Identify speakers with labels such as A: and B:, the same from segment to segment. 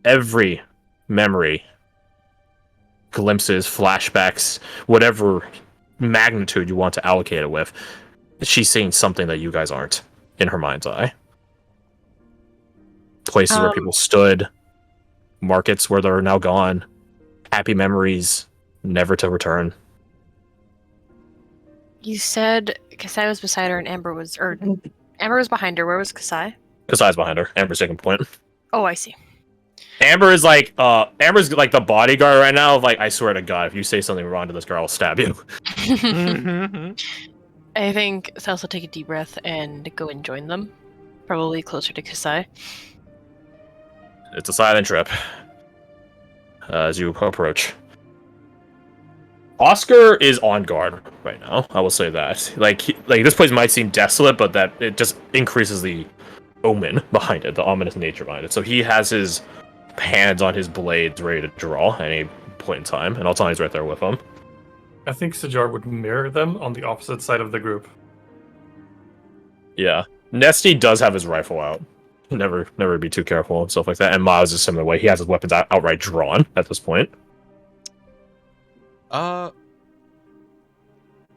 A: every memory, glimpses, flashbacks, whatever magnitude you want to allocate it with, she's seeing something that you guys aren't in her mind's eye. Places where people stood, markets where they're now gone, happy memories, never to return.
B: You said Kasai was beside her and Amber was behind her. Where was Kasai?
A: Kasai's behind her. Amber's taking point.
B: Oh, I see.
A: Amber's like the bodyguard right now. Of like, I swear to God, if you say something wrong to this girl, I'll stab you.
B: I think Sals will take a deep breath and go and join them, probably closer to Kasai.
A: It's a silent trip as you approach. Oscar is on guard right now. I will say that. Like this place might seem desolate, but that it just increases the omen behind it, the ominous nature behind it. So he has his hands on his blades ready to draw at any point in time, and Altani's right there with him.
C: I think Sajar would mirror them on the opposite side of the group.
A: Yeah. Nesty does have his rifle out. Never be too careful and stuff like that. And Miles is a similar way. He has his weapons outright drawn at this point.
D: It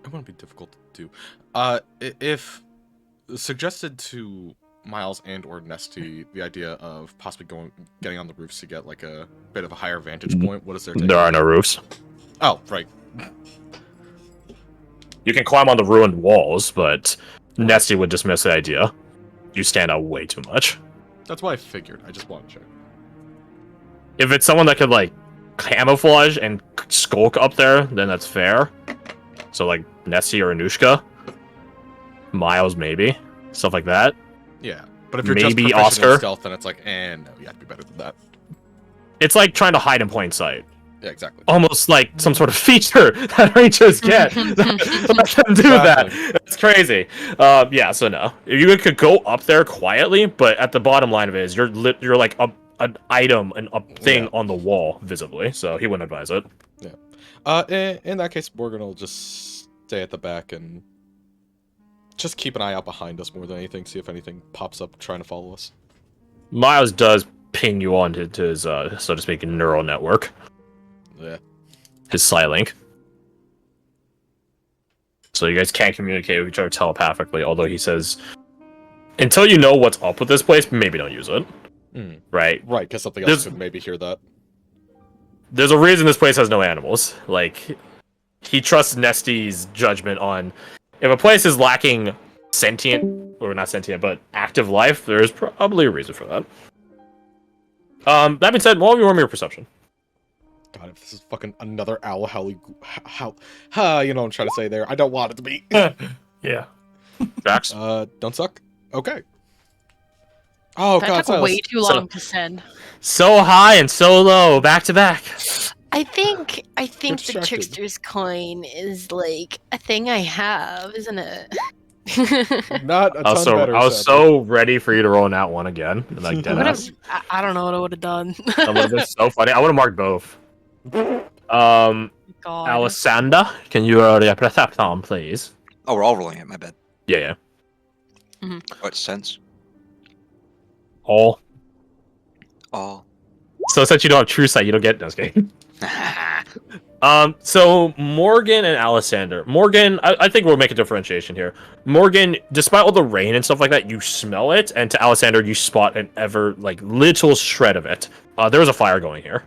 D: wouldn't be difficult to do. If suggested to Miles and or Nesty the idea of possibly getting on the roofs to get like a bit of a higher vantage point, what is their take?
A: There are no roofs.
D: Oh, right.
A: You can climb on the ruined walls, but Nesty would dismiss the idea. You stand out way too much.
D: That's what I figured. I just want to check.
A: If it's someone that could like camouflage and skulk up there, then that's fair. So like Nessie or Anushka, Miles maybe, stuff like that.
D: Yeah, but if you're
A: maybe
D: just
A: Oscar,
D: in stealth, then it's like, no, you have to be better than that.
A: It's like trying to hide in plain sight.
D: Yeah, exactly.
A: Almost like some sort of feature that rangers get. Let them do that. It's crazy. Yeah, so no. You could go up there quietly, but at the bottom line of it is you're like an item, a thing on the wall visibly, so he wouldn't advise it.
D: Yeah. In that case, Morgan will just stay at the back and just keep an eye out behind us more than anything, see if anything pops up trying to follow us.
A: Miles does ping you on to his, so to speak, neural network.
D: Yeah.
A: His Psylink. So you guys can't communicate with each other telepathically, although he says, until you know what's up with this place, maybe don't use it. Right?
D: Right, because something else could maybe hear that.
A: There's a reason this place has no animals. Like, he trusts Nesty's judgment on, if a place is lacking sentient, or not sentient, but active life, there's probably a reason for that. That being said, what will you roll me your perception?
D: God, if this is fucking another owl howly, you know what I'm trying to say there. I don't want it to be.
C: Yeah.
A: Jax?
D: Don't suck? Okay. Oh,
B: that took way too long to send.
A: So high and so low, back to back.
B: I think the Trickster's coin is like a thing I have, isn't it?
D: Not a ton better.
A: I was so ready for you to roll that one again. Like,
B: I don't know what I would have done.
A: That would have been so funny. I would have marked both.
B: God.
A: Alessandra, can you roll your perception, please?
E: Oh, we're all rolling it, my bad.
A: Yeah.
E: What sense?
A: All.
E: So
A: since you don't have true sight, you don't get this game. So Morgan and Alessander. Morgan, I think we'll make a differentiation here. Morgan, despite all the rain and stuff like that, you smell it, and to Alessander, you spot an little shred of it. There was a fire going here.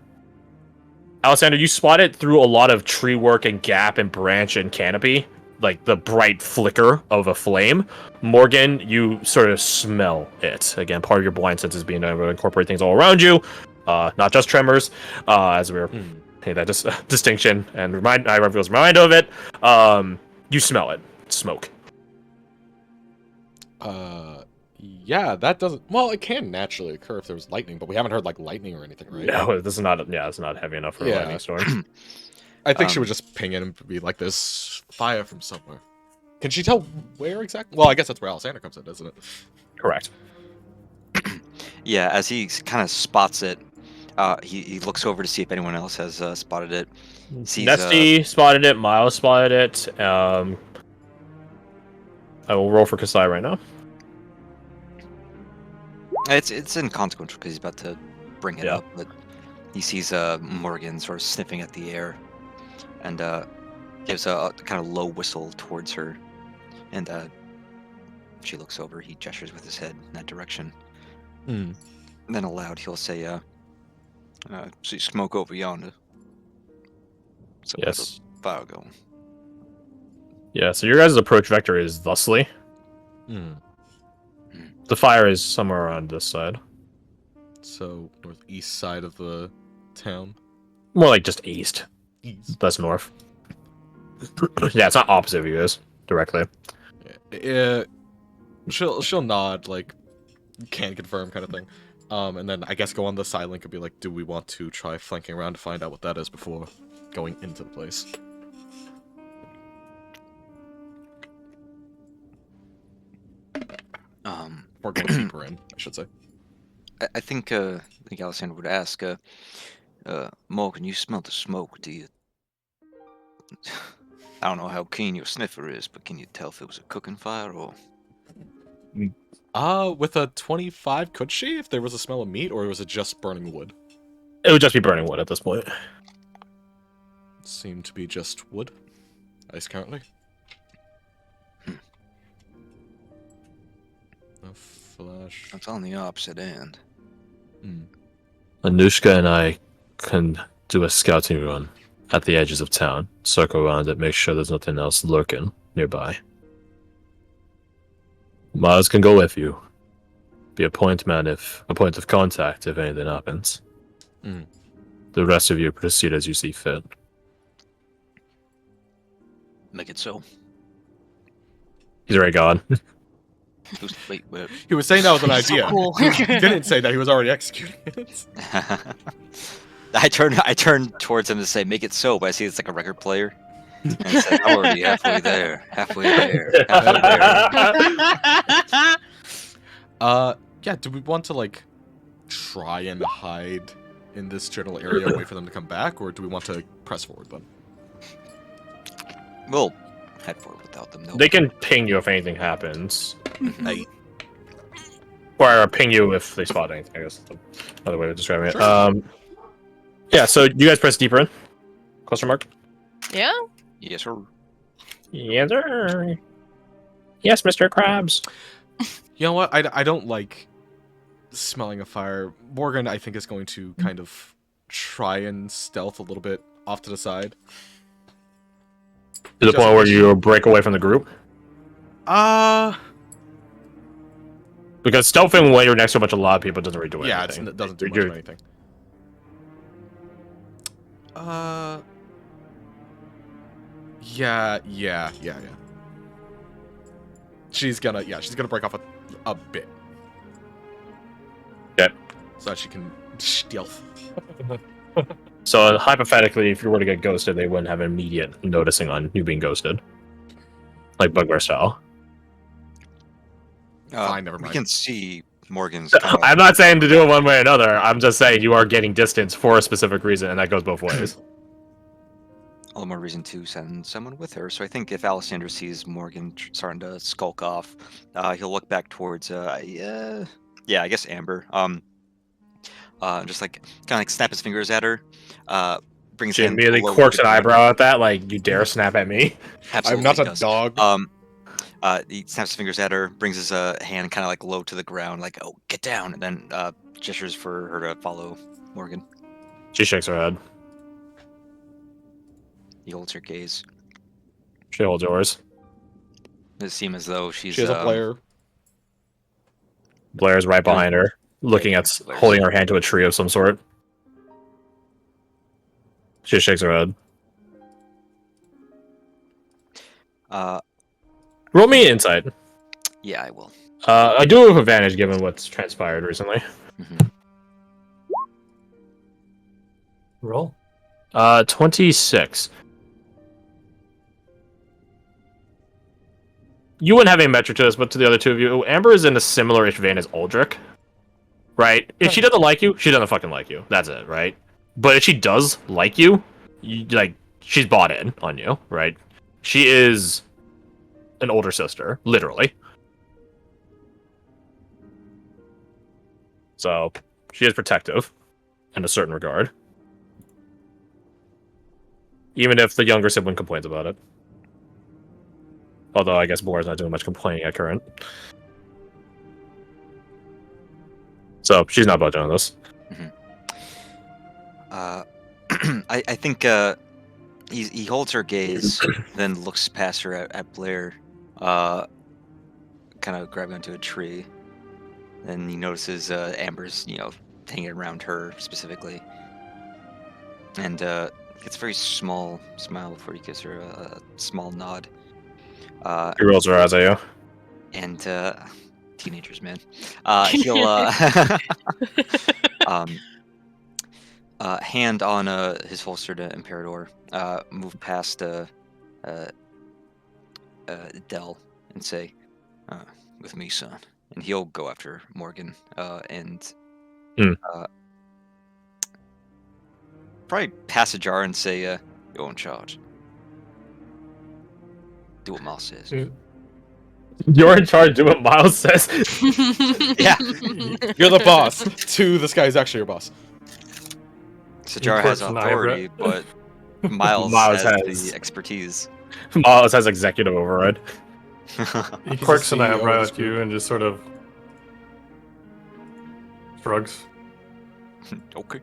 A: Alessander, you spot it through a lot of tree work and gap and branch and canopy, like the bright flicker of a flame. Morgan, you sort of smell it. Again, part of your blind senses being able to incorporate things all around you, not just tremors, as we're that distinction and I was reminded of it. You smell it. Smoke.
D: Yeah, that doesn't. Well, it can naturally occur if there was lightning, but we haven't heard like lightning or anything, right?
A: No, this is not. Yeah, it's not heavy enough for a lightning storm.
D: I think she would just ping in and be like, "This fire from somewhere." Can she tell where exactly? Well, I guess that's where Alexander comes in, isn't it?
A: Correct.
E: Yeah, as he kind of spots it, he looks over to see if anyone else has spotted it.
A: Nesty spotted it. Miles spotted it. I will roll for Kasai right now.
E: It's inconsequential because he's about to bring it
A: Yeah.
E: up, but he sees Morgan sort of sniffing at the air, and gives a kind of low whistle towards her, and she looks over. He gestures with his head in that direction.
D: Hmm.
E: And then aloud, he'll say, "See smoke over yonder. So where's
A: Yes.
E: the fire going?"
A: Yeah, so your guys' approach vector is thusly.
D: Hmm.
A: The fire is somewhere around this side.
D: So northeast side of the town.
A: More like just east.
D: East.
A: That's north. Yeah, it's not opposite of you guys directly.
D: Yeah. She'll nod like can confirm kind of thing. And then I guess go on the side link and be like, do we want to try flanking around to find out what that is before going into the place? Or going deeper in, I should say.
E: I think Alexander would ask, Morgan, you smell the smoke, do you? I don't know how keen your sniffer is, but can you tell if it was a cooking fire or?
D: With a 25, could she? If there was a smell of meat, or was it just burning wood?
A: It would just be burning wood at this point.
D: Seemed to be just wood, at least currently. A flash.
E: It's on the opposite end.
A: Anushka and I can do a scouting run at the edges of town, circle around it, make sure there's nothing else lurking nearby. Miles can go with you. Be a point of contact if anything happens.
D: Mm.
A: The rest of you proceed as you see fit.
E: Make it so.
A: He's already gone.
E: Wait, where?
D: He was saying that was an
B: So
D: idea.
B: cool.
D: He didn't say that he was already executing it.
E: I turn towards him to say, "Make it so," but I see it's like a record player. And it's like, I'm already halfway there, halfway there, halfway there.
D: Yeah, do we want to, like, try and hide in this general area, wait for them to come back, or do we want to press forward then?
E: We'll head forward without them.
A: They can ping you if anything happens.
E: Hey,
A: Or ping you if they spot anything, I guess. Another way of describing it.
D: Sure.
A: Yeah, so you guys press deeper in? Question mark?
B: Yeah.
E: yes, sir.
A: Yes, sir. Yes, Mr. Krabs.
D: You know what? I don't like smelling a fire. Morgan, I think, is going to kind of try and stealth a little bit off to the side.
A: To the point where you break away from the group? Because stealthing when you're next to a bunch of lot of people doesn't really do
D: Yeah,
A: anything.
D: it doesn't do much
A: You're-
D: of anything. Yeah. She's gonna break off a bit.
A: Okay.
D: So that she can stealth.
A: So hypothetically, if you were to get ghosted, they wouldn't have immediate noticing on you being ghosted. Like bugbear style.
D: Fine, never
E: We
D: mind.
E: can see Morgan's. Kinda,
A: I'm not saying to do it one way or another. I'm just saying you are getting distance for a specific reason, and that goes both ways.
E: all the more reason to send someone with her. So I think if Alexander sees Morgan starting to skulk off, he'll look back towards, I guess Amber. Just like kind of like snap his fingers at her. Brings
A: She
E: him
A: immediately
E: below
A: quirks
E: the
A: an
E: ground.
A: eyebrow at that, like, you dare snap at me?
E: Absolutely
D: I'm not a
E: does.
D: dog.
E: He snaps his fingers at her, brings his hand kind of like low to the ground, like, "Oh, get down," and then gestures for her to follow Morgan.
A: She shakes her head.
E: He holds her gaze.
A: She holds yours.
E: It seems as though she's
D: She has a player.
A: Blair's right behind her, looking at, holding her hand to a tree of some sort. She shakes her head. Roll me insight.
E: Yeah, I will.
A: I do have advantage given what's transpired recently.
E: Mhm.
C: Roll.
A: 26. You wouldn't have any metric to this, but to the other two of you, Amber is in a similar-ish vein as Aldrich, right? If she doesn't like you, she doesn't fucking like you. That's it, right? But if she does like you, like, she's bought in on you, right? She is an older sister, literally. So, she is protective. in a certain regard. Even if the younger sibling complains about it. Although I guess Bora's not doing much complaining at current. So she's not budging on this.
E: I think he holds her gaze, then looks past her at Blair, kind of grabbing onto a tree. Then he notices Amber's, hanging around her specifically, and gets a very small smile before he gives her a small nod.
A: She rolls her eyes at you.
E: And teenagers, man. He'll hand on his holster to Imperador, move past Dell and say, "With me, son." And he'll go after Morgan and probably pass a jar and say, "You're in charge. Do what Miles says."
A: You're in charge. Do what Miles says.
E: Yeah.
D: You're the boss. This guy's actually your boss.
E: Sajar has authority, but Miles has the expertise.
A: Miles has executive override.
C: He quirks an
D: CEO
C: eyebrow
D: of
C: at you and just sort of shrugs.
E: Okay.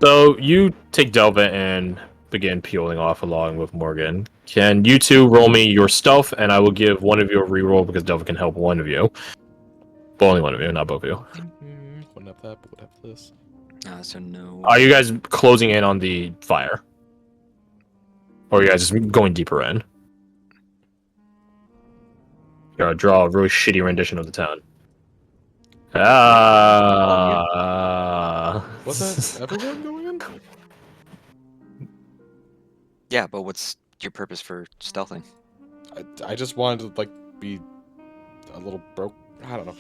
A: So you take Delva and begin peeling off along with Morgan. Can you two roll me your stealth, and I will give one of you a reroll because Delva can help one of you. But only one of you, not both of you.
D: Wouldn't have that, but would have this.
E: So no.
A: Are you guys closing in on the fire? Or are you guys just going deeper in? You gotta draw a really shitty rendition of the town.
D: Was that everyone going in?
E: Yeah, but what's your purpose for stealthing?
D: I just wanted to be a little broke. I don't know.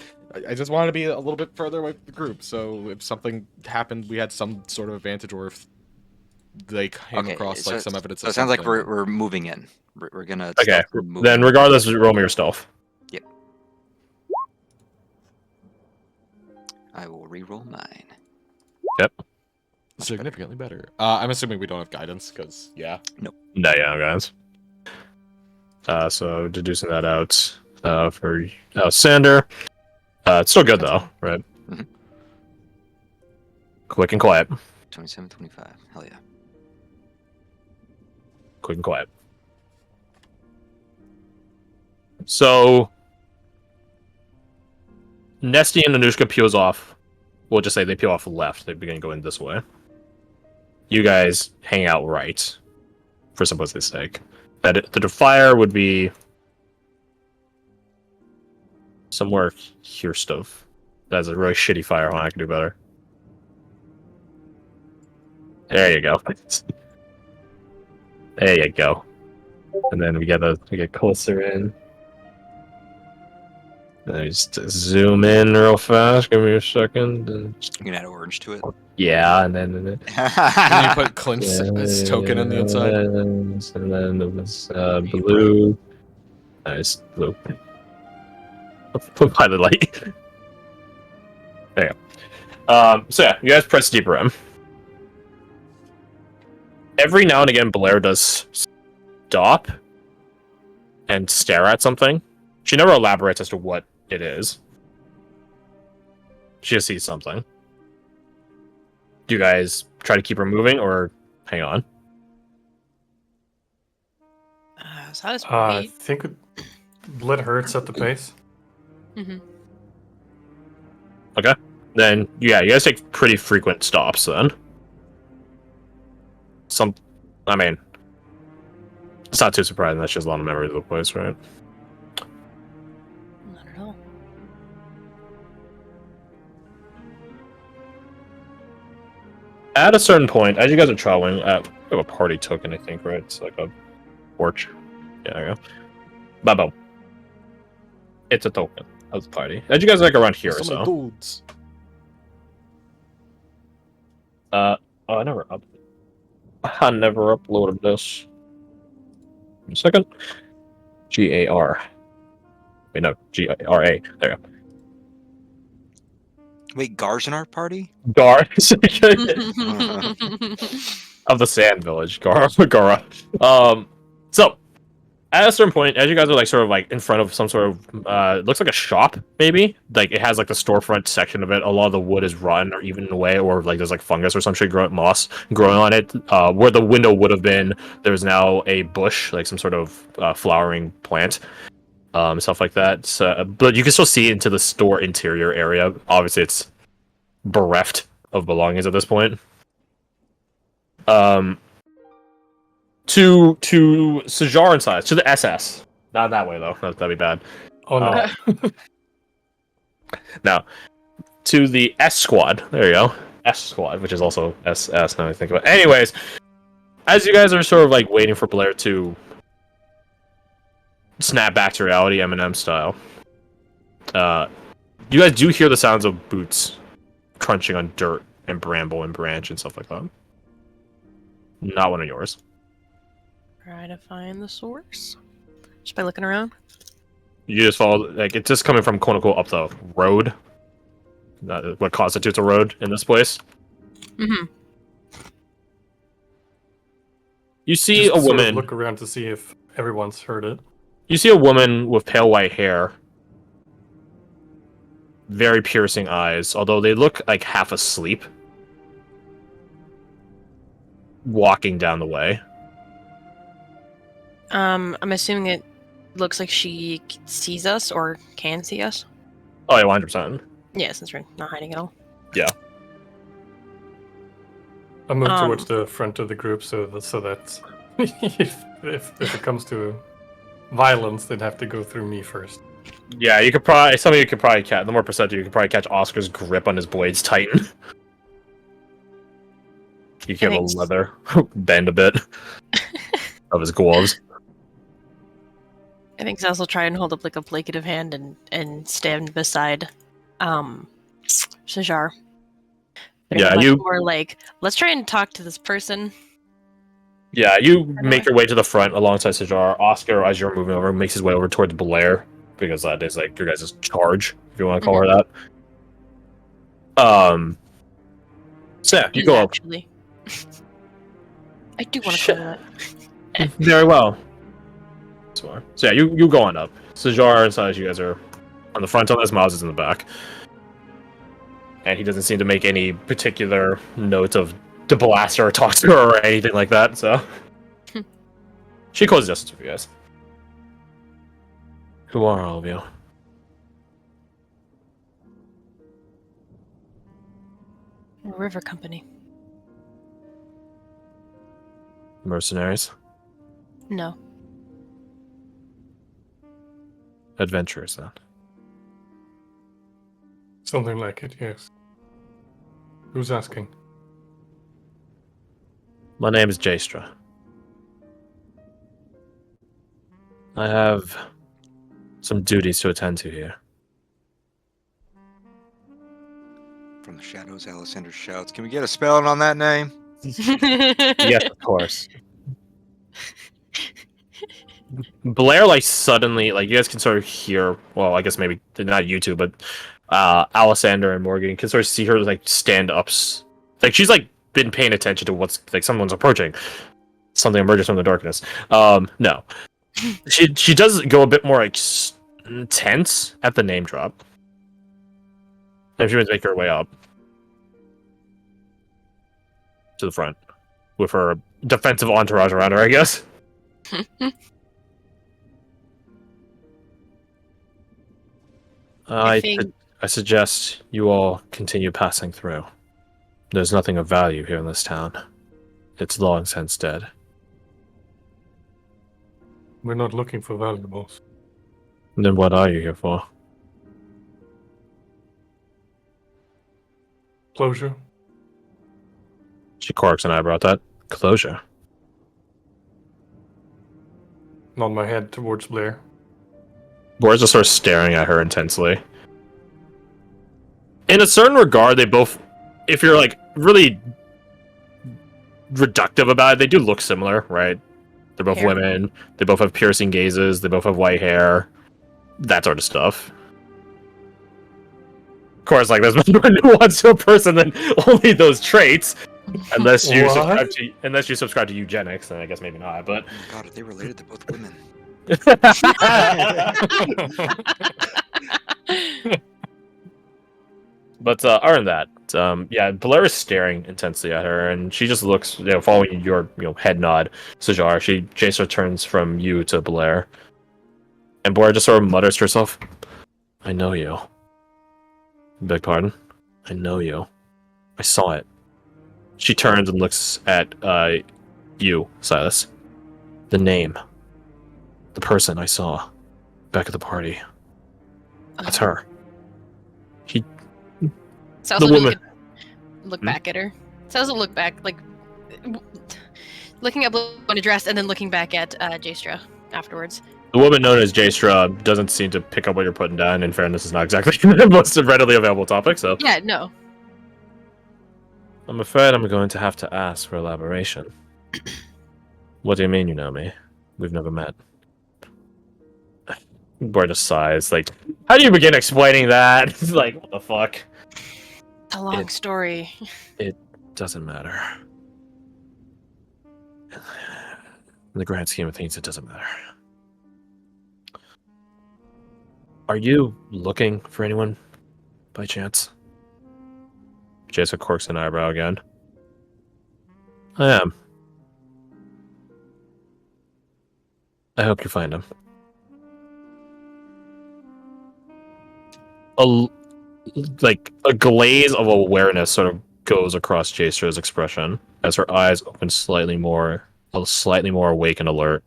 D: I just wanted to be a little bit further away from the group, so if something happened, we had some sort of advantage, or if they came across some evidence.
E: So it sounds like we're moving in. We're gonna.
A: Okay,
E: move
A: then
E: in.
A: regardless, roll me your stealth.
E: Yep. I will re-roll mine.
A: Yep.
D: Significantly better. I'm assuming we don't have guidance, because yeah.
A: No, guys. So deducing that out for Sander. It's still good though, right?
E: Mm-hmm.
A: Quick and quiet.
E: 27, 25. Hell yeah.
A: Quick and quiet. So Nesty and Anushka peels off. We'll just say they peel off left. They begin going this way. You guys hang out right, for simplicity's sake. The fire would be somewhere here stuff. That's a really shitty fire. I can do better. There you go. There you go. And then we get closer in. And I just zoom in real fast. Give me a second. And
E: You can add orange to it.
A: yeah, and then
D: Can you put Clint's token in the inside?
A: And then it was blue. Nice blue. By the light. There you go. So yeah, you guys press deeper in. Every now and again, Blair does stop and stare at something. She never elaborates as to what it is. She just sees something. Do you guys try to keep her moving or hang on?
B: So that's
C: I
B: right.
C: think blood hurts at the pace.
B: Mm-hmm.
A: Okay. Then, yeah, you guys take pretty frequent stops then. I mean, it's not too surprising that she has a lot of memories of the place, right?
B: Not at all.
A: At a certain point, as you guys are traveling, we have a party token, I think, right? It's like a torch. Yeah, there you go. Babo. It's a token of the party. As you guys are around here or
D: So many
A: so.
D: dudes.
A: I never uploaded this. One second. GAR. Wait, no, GRA. There you go.
E: Wait, Gar's in our party?
A: Gar of the Sand Village, Gara. So at a certain point, as you guys are like sort of like in front of some sort of it looks like a shop, maybe. Like it has like the storefront section of it. A lot of the wood is rotten or eaten away, or like there's like fungus or some shit moss growing on it. Where the window would have been, there's now a bush, like some sort of flowering plant. Stuff like that. So, but you can still see into the store interior area. Obviously, it's bereft of belongings at this point. To Sajar size, to the SS. Not that way though. That'd be bad.
C: Oh no.
A: Now, to the S squad. There you go. S squad, which is also SS. Now I think about it. Anyways, as you guys are sort of like waiting for Blair to snap back to reality, Eminem style. You guys do hear the sounds of boots crunching on dirt and bramble and branch and stuff like that. Not one of yours.
B: Try to find the source. Just by looking around.
A: You just follow, like, it's just coming from quote unquote up the road. What constitutes a road in this place.
B: Mm-hmm.
A: You see
C: Just
A: a
C: sort of
A: woman.
C: look around to see if everyone's heard it.
A: You see a woman with pale white hair, very piercing eyes, although they look like half asleep, walking down the way.
B: I'm assuming it looks like she sees us or can see us.
A: Oh, yeah, 100%.
B: Yeah, since we're not hiding at all.
C: I move towards the front of the group so that if it comes to violence, they'd have to go through me first.
A: Yeah, you could probably, some of you could probably catch, the more perceptive, you could probably catch Oscar's grip on his blades tighten. You can have a leather bend a bit of his gloves.
B: I think Zaz will try and hold up like a placative hand and stand beside Sajar.
A: Yeah, you
B: more like, let's try and talk to this person.
A: Yeah, you make your way to the front alongside Sajar. Oscar, as you're moving over, makes his way over towards Blair, because that is like your guys' charge, if you want to call her that. So yeah, you go up.
B: Actually. I do want to call her that.
A: Very well. So yeah, you go on up. Sajar and Saj, you guys are on the front on this, Miles is in the back. And he doesn't seem to make any particular note of to blast her or talk to her or anything like that, so. She closes distance with you guys. Who are all of you?
B: River Company.
A: Mercenaries?
B: No.
A: Adventurers, then.
C: Something like it, yes. Who's asking?
A: My name is Jastra. I have some duties to attend to here.
E: From the shadows, Alessander shouts, "Can we get a spelling on that name?"
A: Yes, of course. Blair, like, suddenly, like, you guys can sort of hear, well, I guess maybe not you two, but Alessander and Morgan can sort of see her, like, stand ups. Like, she's, like, been paying attention to what's, like, someone's approaching. Something emerges from the darkness. No. She does go a bit more, like, tense at the name drop. And she would make her way up to the front with her defensive entourage around her, I guess. I suggest you all continue passing through. There's nothing of value here in this town. It's long since dead.
C: We're not looking for valuables.
A: Then what are you here for?
C: Closure?
A: She quirks an eyebrow at that. Closure.
C: Nod my head towards Blair.
A: Boris is sort of staring at her intensely. In a certain regard, they both, if you're like really reductive about it, they do look similar, right? They're both women. They both have piercing gazes. They both have white hair. That sort of stuff. Of course, like there's much more nuance to a person than only those traits. Unless you subscribe to eugenics, then I guess maybe not. But
E: Oh my god, are they related to both women?
A: But other than that, yeah, Blair is staring intensely at her, and she just looks, following your, head nod, Sajar. Jace turns from you to Blair, and Blair just sort of mutters to herself, "I know you. Beg pardon? I know you. I saw it." She turns and looks at you, Silas. The name, the person I saw back at the party. That's her.
B: So
A: The woman.
B: Look back at her. So also look back, like looking at when addressed, and then looking back at Jastra afterwards.
A: The woman known as Jastra doesn't seem to pick up what you're putting down. In fairness, it's not exactly the most readily available topic, so...
B: Yeah, no.
A: I'm afraid I'm going to have to ask for elaboration. What do you mean you know me? We've never met. Boy just sighs, like, how do you begin explaining that? It's like, what the fuck?
B: A long story.
A: It doesn't matter. In the grand scheme of things, it doesn't matter. Are you looking for anyone, by chance? Jason quirks an eyebrow again. I am. I hope you find him. A glaze of awareness sort of goes across Jastra's expression as her eyes open slightly more awake and alert.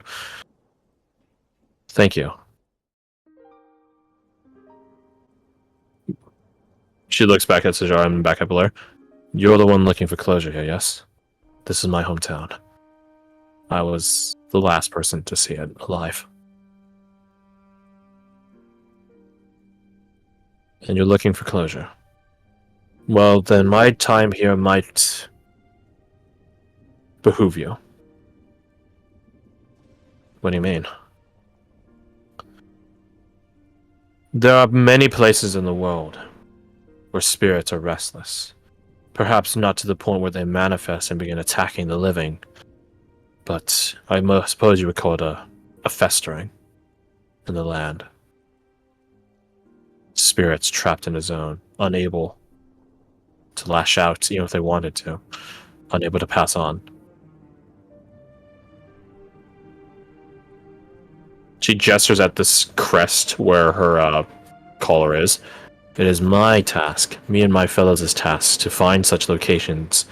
A: Thank you. She looks back at Sajar and back at Blair. You're the one looking for closure here, yes? This is my hometown. I was the last person to see it alive. And you're looking for closure. Well, then my time here might behoove you. What do you mean? There are many places in the world where spirits are restless. Perhaps not to the point where they manifest and begin attacking the living, but I suppose you would call it a festering in the land. Spirits trapped in a zone, unable to lash out even if they wanted to, unable to pass on. She gestures at this crest where her collar is. It is my task, me and my fellows' task, to find such locations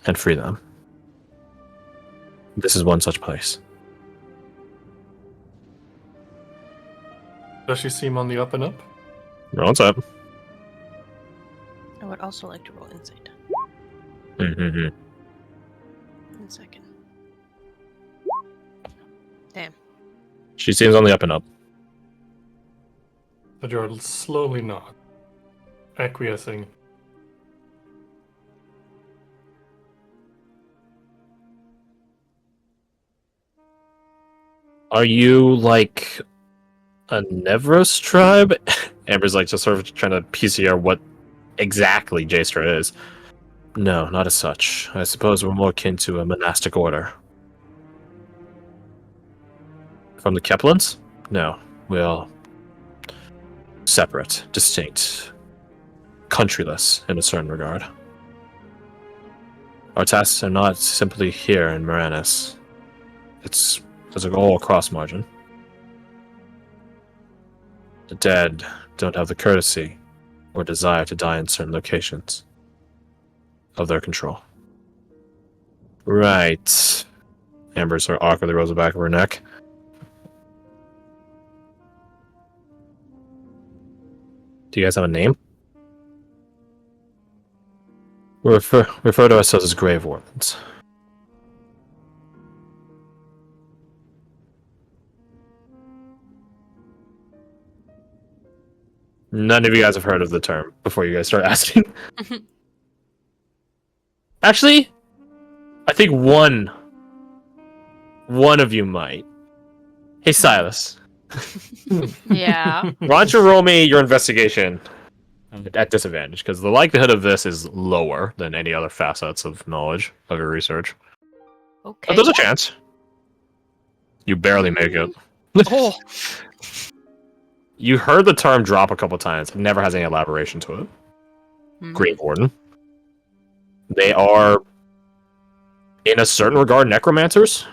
A: and free them. This is one such place.
C: Does she seem on the up and up?
A: What's up?
B: I would also like to roll insight.
A: Mm-hmm.
B: 1 second. Damn.
A: She seems on the up and up.
C: But you're slowly not acquiescing.
A: Are you like a Nevros tribe? Amber's like just sort of trying to piece here what exactly Jastra is. No, not as such. I suppose we're more akin to a monastic order. From the Keplans? No, we're separate, distinct, countryless in a certain regard. Our tasks are not simply here in Moranis. There's a all across margin. The dead don't have the courtesy or desire to die in certain locations of their control. Right. Amber sort of awkwardly rolls the back of her neck. Do you guys have a name? We refer to ourselves as Grave Wardens. None of you guys have heard of the term before you guys start asking. Actually, I think one of you might. Hey, Silas.
B: Yeah.
A: Why don't you roll me your investigation at disadvantage? Because the likelihood of this is lower than any other facets of knowledge of your research.
B: Okay.
A: But there's a chance. You barely make it.
B: Oh.
A: You heard the term drop a couple times. It never has any elaboration to it. Grave Warden. They are, in a certain regard, necromancers.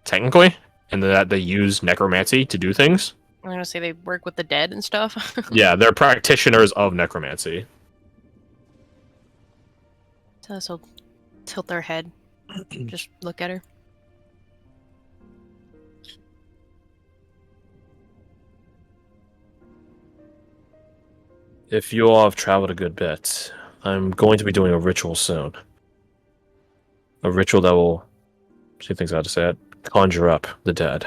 A: Technically. And that they use necromancy to do things.
B: I'm gonna say they work with the dead and stuff.
A: Yeah, they're practitioners of necromancy.
B: So this will tilt their head. Just look at her.
A: If you all have traveled a good bit, I'm going to be doing a ritual soon. A ritual that will, she thinks how to say it, conjure up the dead,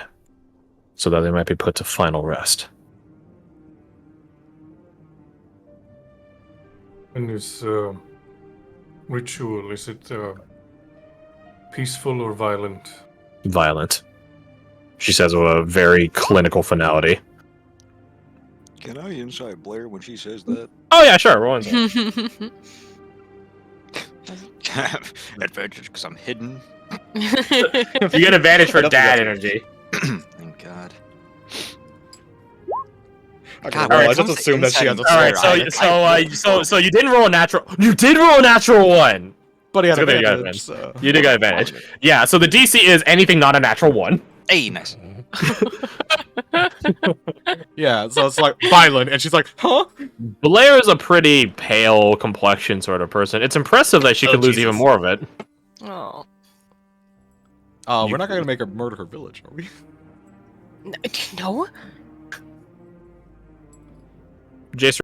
A: so that they might be put to final rest.
C: And this ritual, is it peaceful or violent?
A: Violent. She says with a very clinical finality.
E: Can I inside Blair when she says that?
A: Oh yeah, sure, roll inside.
E: Advantage because I'm hidden.
A: You get advantage for
D: That's
A: dad
D: good.
A: energy.
E: Thank God.
D: Okay,
E: God,
D: well,
E: when it
D: I just
E: comes to
D: assumed that she has a
E: insight
A: All right,
E: Blair,
A: so you didn't roll a natural. You did roll a natural one.
D: But he had
A: It's good that you got
D: advantage, so...
A: You did get advantage. Yeah, so the DC is anything not a natural one.
E: Hey, nice.
D: Yeah, so it's like violent, and she's like, huh?
A: Blair is a pretty pale complexion sort of person. It's impressive that she
D: Oh,
A: could lose
D: Jesus.
A: even more of it.
B: Oh.
D: We're not gonna make her murder her village, are we?
B: No?
A: Jace